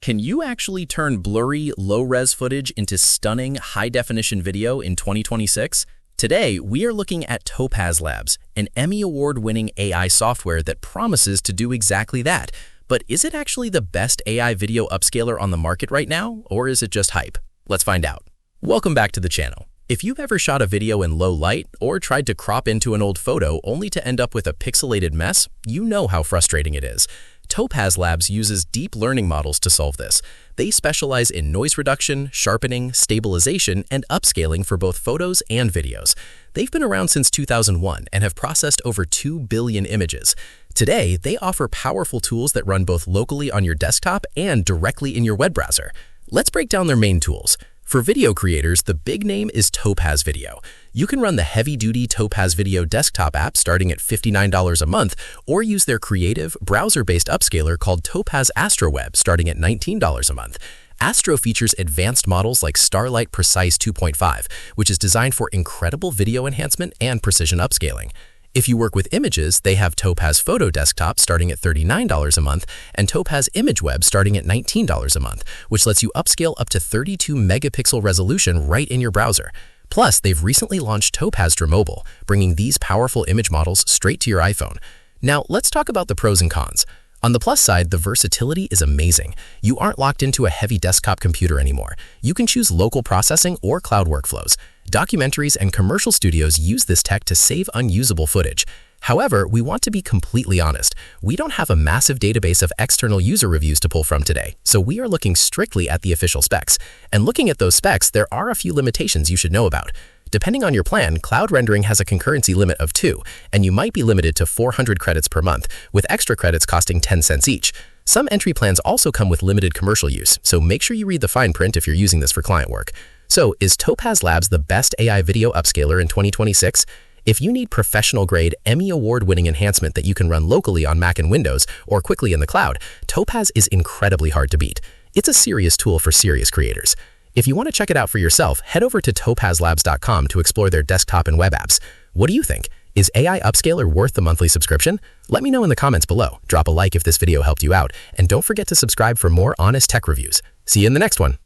Can you actually turn blurry, low-res footage into stunning, high-definition video in 2026? Today, we are looking at Topaz Labs, an Emmy Award-winning AI software that promises to do exactly that. But is it actually the best AI video upscaler on the market right now, or is it just hype? Let's find out. Welcome back to the channel. If you've ever shot a video in low light or tried to crop into an old photo only to end up with a pixelated mess, you know how frustrating it is. Topaz Labs uses deep learning models to solve this. They specialize in noise reduction, sharpening, stabilization, and upscaling for both photos and videos. They've been around since 2001 and have processed over 2 billion images. Today, they offer powerful tools that run both locally on your desktop and directly in your web browser. Let's break down their main tools. For video creators, the big name is Topaz Video. You can run the heavy-duty Topaz Video desktop app starting at $59 a month, or use their creative, browser-based upscaler called Topaz AstroWeb starting at $19 a month. Astro features advanced models like Starlight Precise 2.5, which is designed for incredible video enhancement and precision upscaling. If you work with images, they have Topaz Photo Desktop starting at $39 a month and Topaz Image Web starting at $19 a month, which lets you upscale up to 32 megapixel resolution right in your browser. Plus, they've recently launched Topaz Mobile, bringing these powerful image models straight to your iPhone. Now, let's talk about the pros and cons. On the plus side, the versatility is amazing. You aren't locked into a heavy desktop computer anymore. You can choose local processing or cloud workflows. Documentaries and commercial studios use this tech to save unusable footage. However, we want to be completely honest. We don't have a massive database of external user reviews to pull from today, so we are looking strictly at the official specs. And looking at those specs, there are a few limitations you should know about. Depending on your plan, cloud rendering has a concurrency limit of 2, and you might be limited to 400 credits per month, with extra credits costing 10 cents each. Some entry plans also come with limited commercial use, so make sure you read the fine print if you're using this for client work. So, is Topaz Labs the best AI video upscaler in 2026? If you need professional-grade, Emmy Award-winning enhancement that you can run locally on Mac and Windows or quickly in the cloud, Topaz is incredibly hard to beat. It's a serious tool for serious creators. If you want to check it out for yourself, head over to topazlabs.com to explore their desktop and web apps. What do you think? Is AI Upscaler worth the monthly subscription? Let me know in the comments below. Drop a like if this video helped you out, and don't forget to subscribe for more honest tech reviews. See you in the next one.